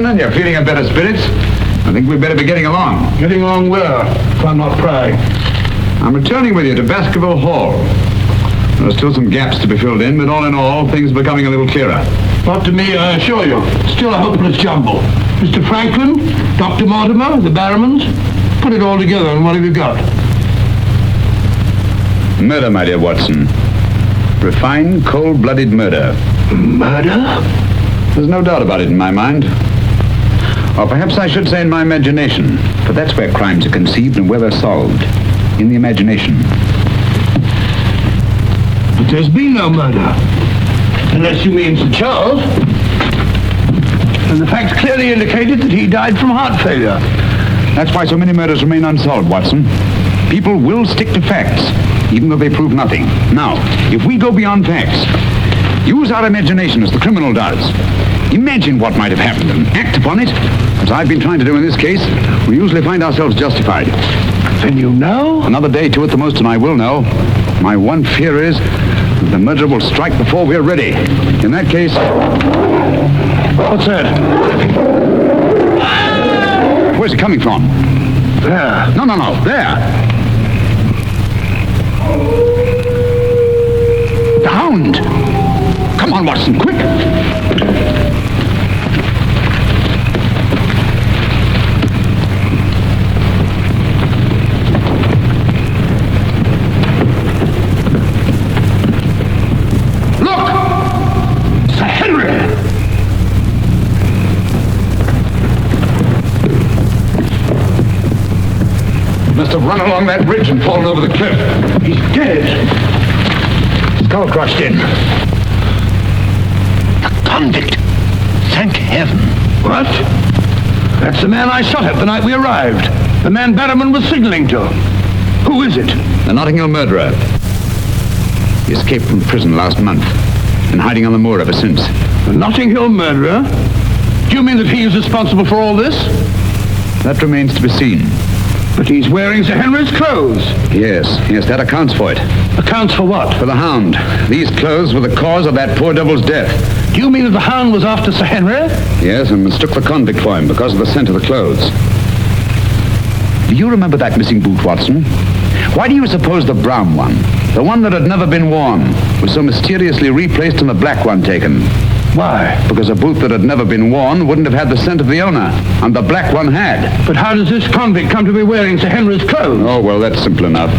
You're feeling in better spirits? I think we'd better be getting along. Getting along where, if I'm not prying? I'm returning with you to Baskerville Hall. There are still some gaps to be filled in, but all in all, things are becoming a little clearer. Not to me, I assure you. Still a hopeless jumble. Mr. Franklin, Dr. Mortimer, the Barrowmans. Put it all together, and what have you got? Murder, my dear Watson. Refined, cold-blooded murder. Murder? There's no doubt about it in my mind. Or perhaps I should say in my imagination, for that's where crimes are conceived and where they're solved. In the imagination. But there's been no murder. Unless you mean Sir Charles. And the facts clearly indicated that he died from heart failure. That's why so many murders remain unsolved, Watson. People will stick to facts, even though they prove nothing. Now, if we go beyond facts, use our imagination as the criminal does. Imagine what might have happened and act upon it. As I've been trying to do in this case, we usually find ourselves justified. Then you know? Another day to it the most, and I will know. My one fear is that the murderer will strike before we're ready. In that case... What's that? Where's it coming from? There. No, there. The Hound! Come on, Watson, quick! Must have run along that ridge and fallen over the cliff. He's dead. Skull crushed in. A convict. Thank heaven. What? That's the man I shot at the night we arrived. The man Barrowman was signaling to. Who is it? The Notting Hill murderer. He escaped from prison last month. Been hiding on the moor ever since. The Notting Hill murderer? Do you mean that he is responsible for all this? That remains to be seen. But he's wearing Sir Henry's clothes. Yes, that accounts for it. Accounts for what? For the Hound. These clothes were the cause of that poor devil's death. Do you mean that the Hound was after Sir Henry? Yes, and mistook the convict for him because of the scent of the clothes. Do you remember that missing boot, Watson? Why do you suppose the brown one, the one that had never been worn, was so mysteriously replaced and the black one taken? Why? Because a boot that had never been worn wouldn't have had the scent of the owner, and the black one had. But how does this convict come to be wearing Sir Henry's clothes? Oh, well, that's simple enough.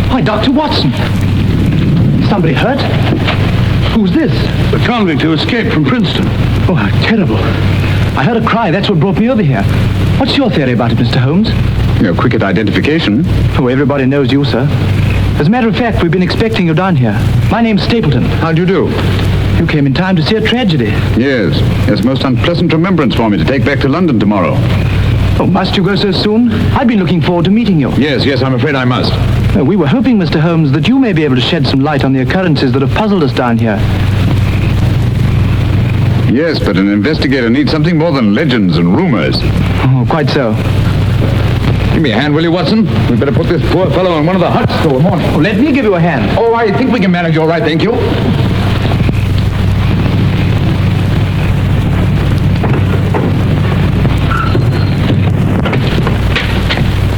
Why, Dr. Watson. Somebody hurt? Who's this? The convict who escaped from Princeton. Oh, how terrible. I heard a cry. That's what brought me over here. What's your theory about it, Mr. Holmes? You're quick at identification. Oh, everybody knows you, sir. As a matter of fact, we've been expecting you down here. My name's Stapleton. How'd you do? You came in time to see a tragedy. Yes. It's a most unpleasant remembrance for me to take back to London tomorrow. Oh, must you go so soon? I've been looking forward to meeting you. Yes, I'm afraid I must. We were hoping, Mr. Holmes, that you may be able to shed some light on the occurrences that have puzzled us down here. Yes, but an investigator needs something more than legends and rumors. Oh, quite so. Give me a hand, will you, Watson? We'd better put this poor fellow in one of the huts till the morning. Oh, let me give you a hand. Oh, I think we can manage all right, thank you.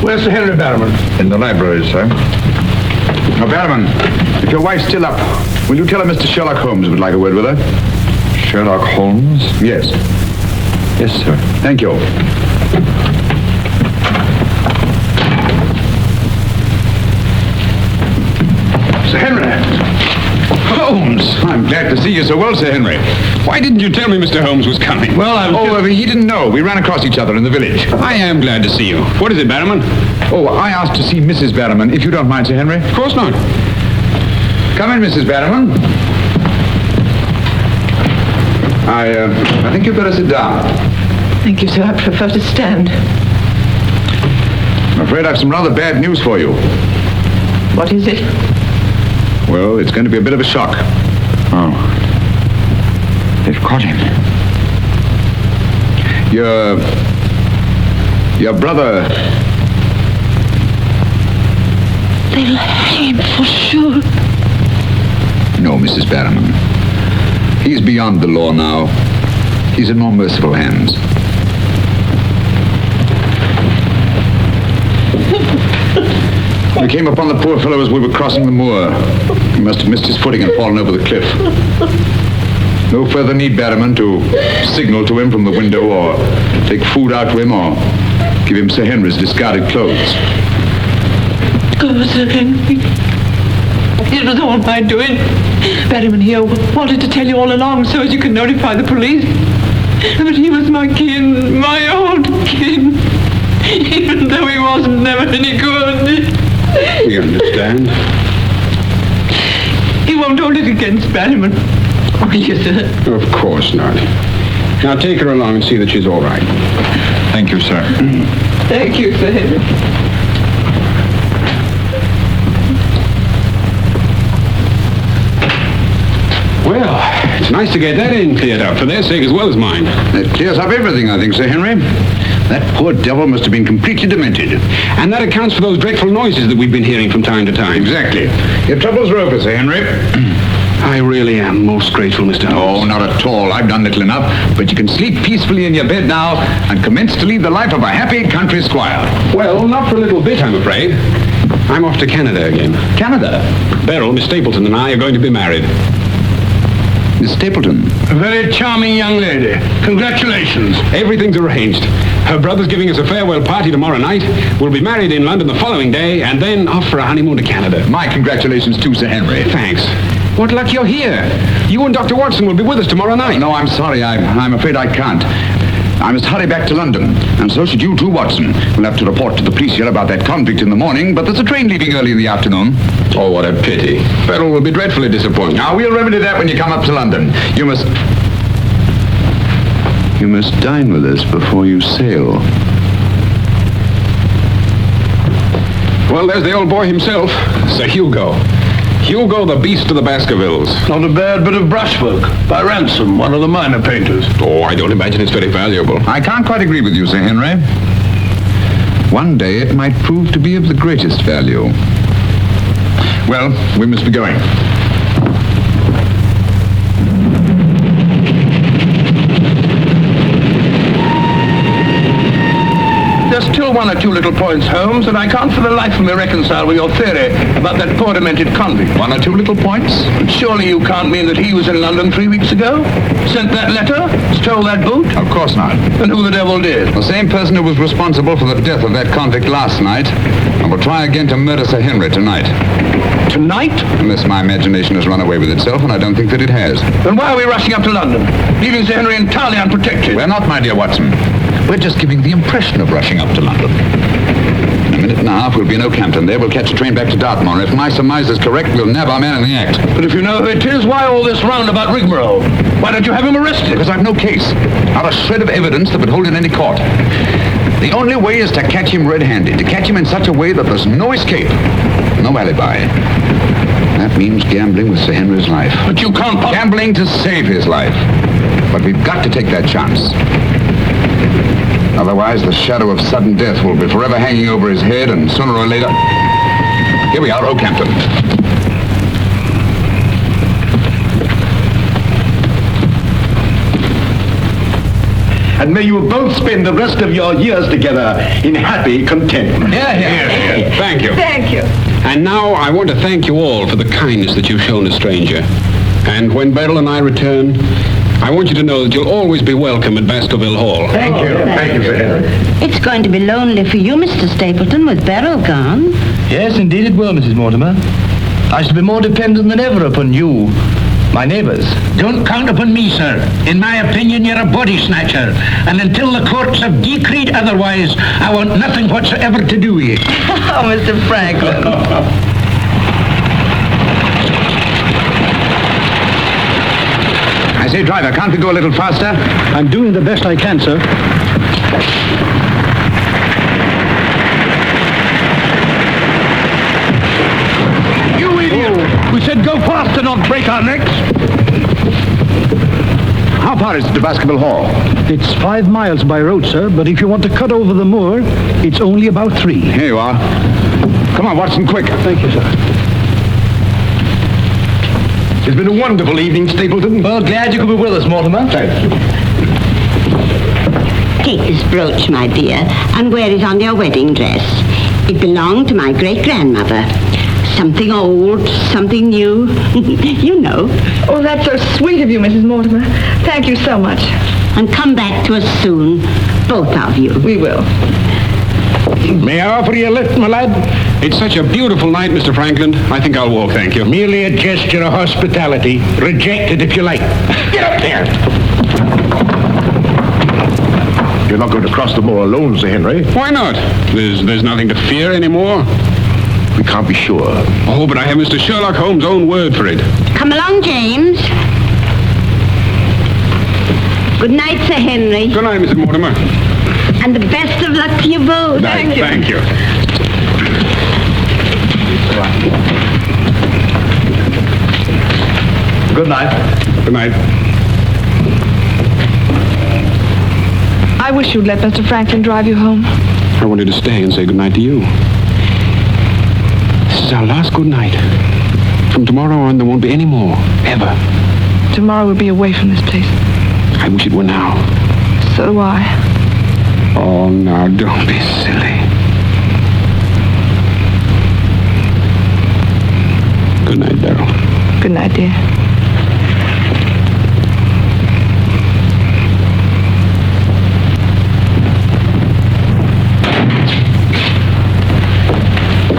Where's Sir Henry Barrowman? In the library, sir. Now, Barrowman, if your wife's still up, will you tell her Mr. Sherlock Holmes would like a word with her? Sherlock Holmes? Yes. Yes, sir. Thank you. Sir Henry! Holmes! I'm glad to see you so well, Sir Henry. Why didn't you tell me Mr. Holmes was coming? Well, I was he didn't know. We ran across each other in the village. I am glad to see you. What is it, Barrowman? Oh, I asked to see Mrs. Barrowman, if you don't mind, Sir Henry. Of course not. Come in, Mrs. Barrowman. I think you'd better sit down. Thank you, sir. I prefer to stand. I'm afraid I've some rather bad news for you. What is it? Well, it's going to be a bit of a shock. Oh. They've caught him. Your brother... They'll hang him for sure. No, Mrs. Barrowman. He's beyond the law now. He's in more merciful hands. We came upon the poor fellow as we were crossing the moor. He must have missed his footing and fallen over the cliff. No further need, Barrowman, to signal to him from the window or take food out to him or give him Sir Henry's discarded clothes. Oh, Sir Henry. It was all my doing. Barrowman here wanted to tell you all along so as you could notify the police. But he was my kin, my old kin. Even though he wasn't never any good. We understand. He won't hold it against Barrowman. Will you, sir? Of course not. Now take her along and see that she's all right. Thank you, sir. Thank you, Sir Henry. Well, it's nice to get that in cleared up for their sake as well as mine. That clears up everything, I think, Sir Henry. That poor devil must have been completely demented. And that accounts for those dreadful noises that we've been hearing from time to time. Exactly. Your troubles are over, Sir Henry. I really am most grateful, Mr. Holmes. Oh, not at all. I've done little enough. But you can sleep peacefully in your bed now and commence to lead the life of a happy country squire. Well, not for a little bit, I'm afraid. I'm off to Canada again. Canada? Beryl, Miss Stapleton, and I are going to be married. Miss Stapleton. A very charming young lady. Congratulations. Everything's arranged. Her brother's giving us a farewell party tomorrow night. We'll be married in London the following day, and then off for a honeymoon to Canada. My congratulations too, Sir Henry. Thanks. What luck you're here. You and Dr. Watson will be with us tomorrow night. No, I'm sorry. I'm afraid I can't. I must hurry back to London, and so should you too, Watson. We'll have to report to the police here about that convict in the morning, but there's a train leaving early in the afternoon. Oh, what a pity. Beryl will be dreadfully disappointed. Now, we'll remedy that when you come up to London. You must dine with us before you sail. Well, there's the old boy himself, Sir Hugo. Hugo, the beast of the Baskervilles. Not a bad bit of brushwork by Ransom, one of the minor painters. Oh, I don't imagine it's very valuable. I can't quite agree with you, Sir Henry. One day it might prove to be of the greatest value. Well, we must be going. There's still one or two little points, Holmes, that I can't for the life of me reconcile with your theory about that poor demented convict. One or two little points? But surely you can't mean that he was in London 3 weeks ago? Sent that letter? Stole that boot? Of course not. Then who the devil did? The same person who was responsible for the death of that convict last night and will try again to murder Sir Henry tonight. Tonight? Unless my imagination has run away with itself, and I don't think that it has. Then why are we rushing up to London, leaving Sir Henry entirely unprotected? We're not, my dear Watson. We're just giving the impression of rushing up to London. In a minute and a half, we'll be in Oakhampton. There, we'll catch a train back to Dartmoor. If my surmise is correct, we'll nab our man in the act. But if you know who it is, why all this roundabout rigmarole? Why don't you have him arrested? Because I've no case. Not a shred of evidence that would hold in any court. The only way is to catch him red-handed, to catch him in such a way that there's no escape, no alibi. That means gambling with Sir Henry's life. But you can't... Gambling to save his life. But we've got to take that chance. Otherwise, the shadow of sudden death will be forever hanging over his head, and sooner or later... Here we are, Oakhampton. And may you both spend the rest of your years together in happy contentment. Yeah. Thank you. Thank you. And now I want to thank you all for the kindness that you've shown a stranger. And when Beryl and I return, I want you to know that you'll always be welcome at Baskerville Hall. Thank you. Thank you, Sir Henry. It's going to be lonely for you, Mr. Stapleton, with Beryl gone. Yes, indeed it will, Mrs. Mortimer. I shall be more dependent than ever upon you, my neighbours. Don't count upon me, sir. In my opinion, you're a body snatcher. And until the courts have decreed otherwise, I want nothing whatsoever to do with you. Oh, Mr. Franklin. I say, driver, can't we go a little faster? I'm doing the best I can, sir. You idiot! We said go faster, not break our necks. How far is it to Baskerville Hall? It's 5 miles by road, sir, but if you want to cut over the moor, it's only about 3. Here you are. Come on, Watson, quick. Thank you, sir. It's been a wonderful evening, Stapleton. Well, glad you could be with us, Mortimer. Thank you. Take this brooch, my dear, and wear it on your wedding dress. It belonged to my great-grandmother. Something old, something new. You know. Oh, that's so sweet of you, Mrs. Mortimer. Thank you so much. And come back to us soon, both of you. We will. May I offer you a lift, my lad? It's such a beautiful night, Mr. Franklin. I think I'll walk, thank you. Merely a gesture of hospitality. Reject it if you like. Get up there! You're not going to cross the moor alone, Sir Henry. Why not? There's nothing to fear anymore. We can't be sure. Oh, but I have Mr. Sherlock Holmes' own word for it. Come along, James. Good night, Sir Henry. Good night, Mrs. Mortimer. And the best of luck to you both. Thank you. Good night. Good night. I wish you'd let Mr. Franklin drive you home. I wanted to stay and say good night to you. This is our last good night. From tomorrow on, there won't be any more, ever. Tomorrow we'll be away from this place. I wish it were now. So do I. Oh, now, don't be silly. Good night, Beryl. Good night, dear.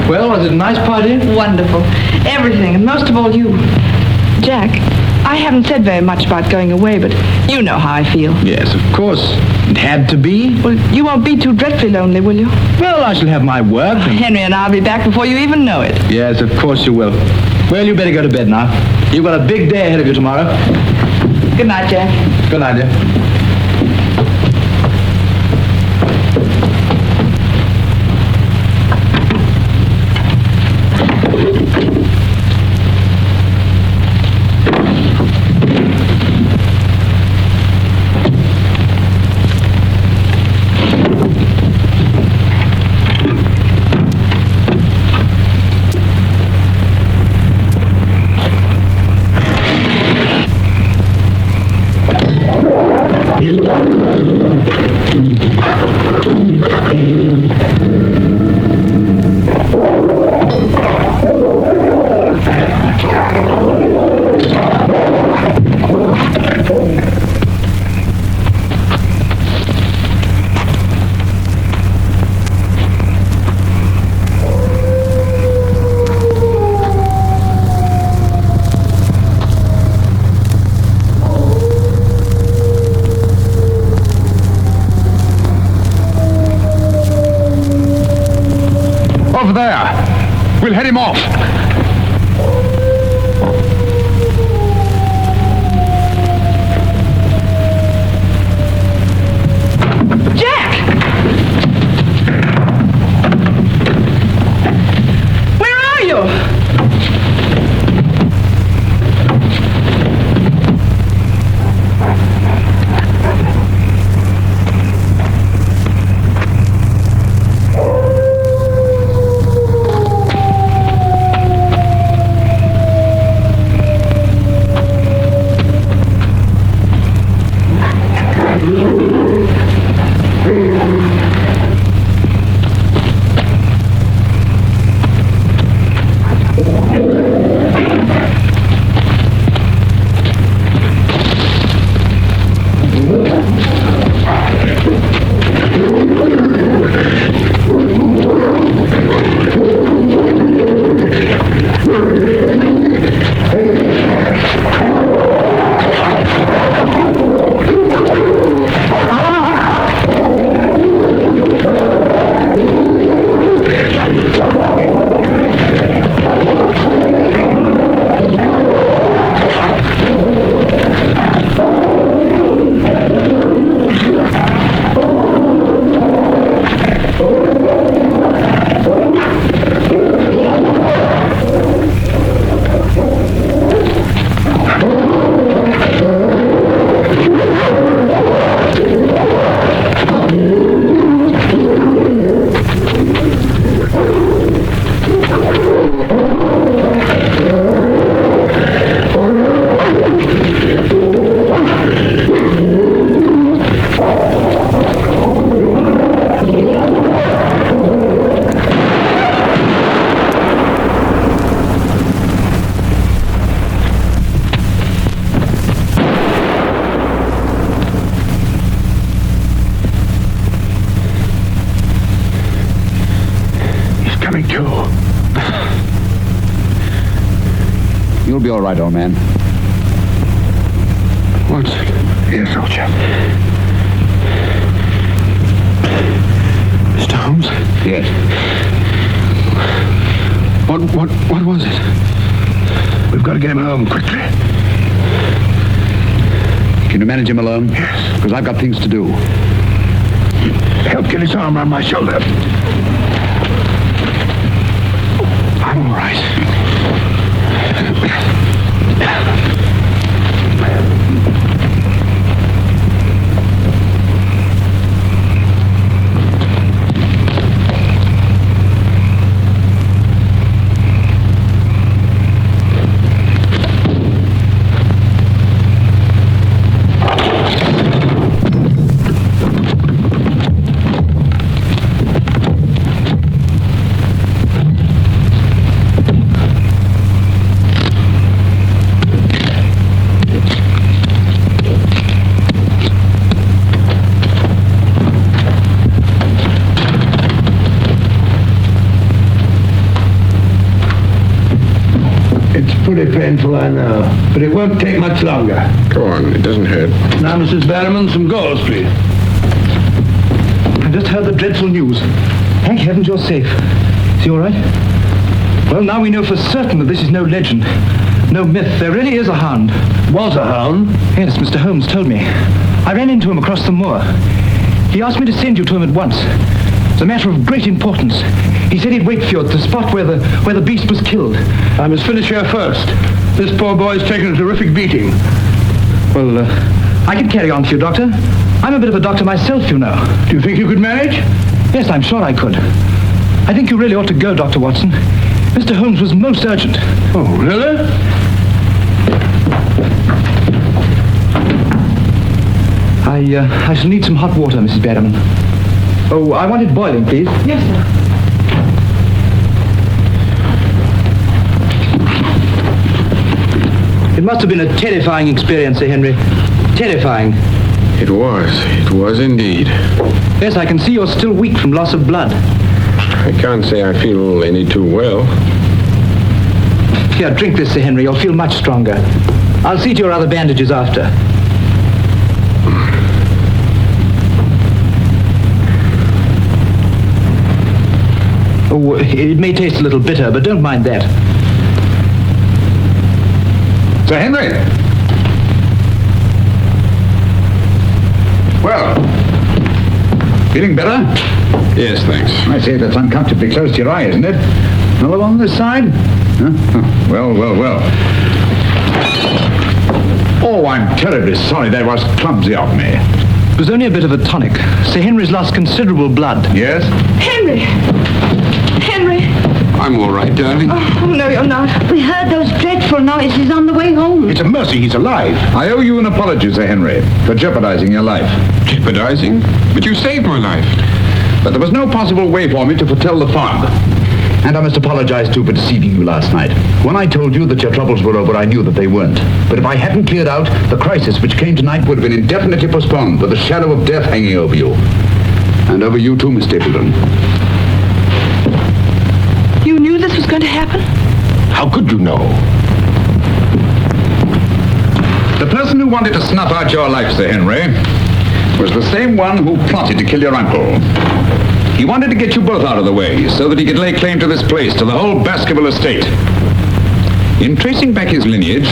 Well, was it a nice party? Wonderful. Everything, and most of all you. Jack, I haven't said very much about going away, but you know how I feel. Yes, of course. It had to be. Well, you won't be too dreadfully lonely, will you? Well, I shall have my work. Henry and I'll be back before you even know it. Yes, of course you will. Well, you better go to bed now. You've got a big day ahead of you tomorrow. Good night, Jack. Good night, dear. be all right, old man. Watson. Yes, soldier. Mr. Holmes? Yes. What was it? We've got to get him home quickly. Can you manage him alone? Yes. Because I've got things to do. Help get his arm around my shoulder. I'm all right. Pretty painful, I know, but it won't take much longer. Go on, it doesn't hurt. Now, Mrs. Bannerman, some gauze, please. I just heard the dreadful news. Thank heavens you're safe. Is he all right? Well, now we know for certain that this is no legend, no myth. There really is a hound. Was a hound? Yes, Mr. Holmes told me. I ran into him across the moor. He asked me to send you to him at once. It's a matter of great importance. He said he'd wait for you at the spot where the beast was killed. I must finish here first. This poor boy's taken a terrific beating. Well, I can carry on for you, Doctor. I'm a bit of a doctor myself, you know. Do you think you could manage? Yes, I'm sure I could. I think you really ought to go, Dr. Watson. Mr. Holmes was most urgent. Oh, really? I shall need some hot water, Mrs. Bannerman. Oh, I want it boiling, please. Yes, sir. It must have been a terrifying experience, Sir Henry. Terrifying. It was indeed. Yes, I can see you're still weak from loss of blood. I can't say I feel any too well. Here, drink this, Sir Henry. You'll feel much stronger. I'll see to your other bandages after. Oh, it may taste a little bitter, but don't mind that. Sir Henry! Well, feeling better? Yes, thanks. I say that's uncomfortably close to your eye, isn't it? Another one on this side? Huh? Well. Oh, I'm terribly sorry. That was clumsy of me. It was only a bit of a tonic. Sir Henry's lost considerable blood. Yes? Henry! I'm all right, darling. Oh, no, you're not. We heard those dreadful noises on the way home. It's a mercy he's alive. I owe you an apology, Sir Henry, for jeopardizing your life. Jeopardizing? But you saved my life. But there was no possible way for me to foretell the fog. And I must apologize, too, for deceiving you last night. When I told you that your troubles were over, I knew that they weren't. But if I hadn't cleared out, the crisis which came tonight would have been indefinitely postponed, with the shadow of death hanging over you. And over you, too, Miss Stapleton. You knew this was going to happen? How could you know? The person who wanted to snuff out your life, Sir Henry, was the same one who plotted to kill your uncle. He wanted to get you both out of the way so that he could lay claim to this place, to the whole Baskerville estate. In tracing back his lineage,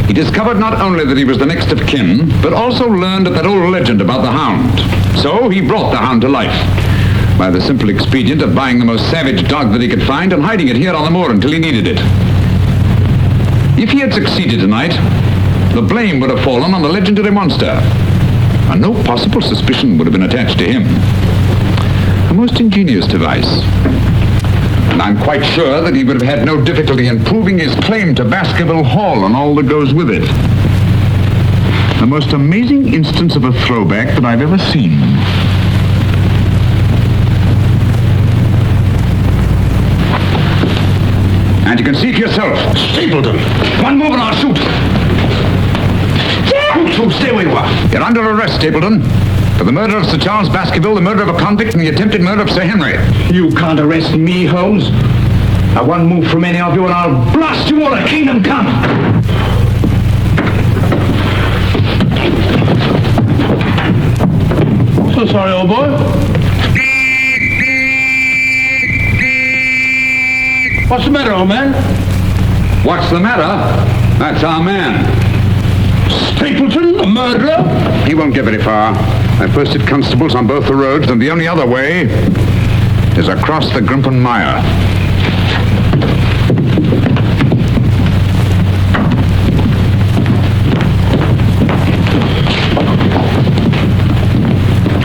he discovered not only that he was the next of kin, but also learned that old legend about the Hound. So he brought the Hound to life by the simple expedient of buying the most savage dog that he could find and hiding it here on the moor until he needed it. If he had succeeded tonight, the blame would have fallen on the legendary monster, and no possible suspicion would have been attached to him. A most ingenious device. And I'm quite sure that he would have had no difficulty in proving his claim to Baskerville Hall and all that goes with it. The most amazing instance of a throwback that I've ever seen. And you can see it yourself. Stapleton! One move and I'll shoot! So stay where you are. You're under arrest, Stapleton. For the murder of Sir Charles Baskerville, the murder of a convict, and the attempted murder of Sir Henry. You can't arrest me, Holmes. Now, one move from any of you and I'll blast you all to kingdom come. So sorry, old boy. What's the matter, old man? What's the matter? That's our man. Stapleton, the murderer? He won't get very far. I posted constables on both the roads, and the only other way is across the Grimpen Mire.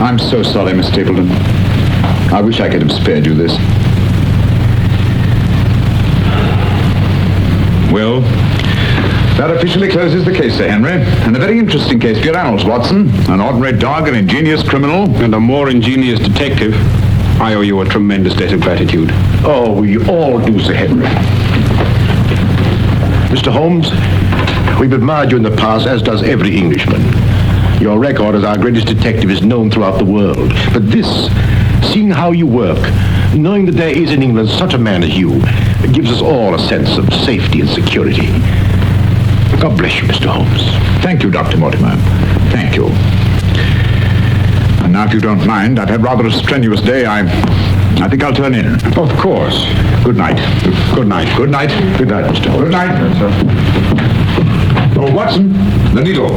I'm so sorry, Miss Stapleton. I wish I could have spared you this. Well, that officially closes the case, Sir Henry. And a very interesting case for your annals, Watson. An ordinary dog, an ingenious criminal. And a more ingenious detective. I owe you a tremendous debt of gratitude. Oh, we all do, Sir Henry. Mr. Holmes, we've admired you in the past, as does every Englishman. Your record as our greatest detective is known throughout the world. But this, seeing how you work, knowing that there is in England such a man as you, gives us all a sense of safety and security. God bless you, Mr. Holmes. Thank you, Dr. Mortimer. Thank you. And now, if you don't mind, I've had rather a strenuous day. I think I'll turn in. Of course. Good night. Good night. Good night. Good night, Mr. Holmes. Good night. Oh, Watson, the needle.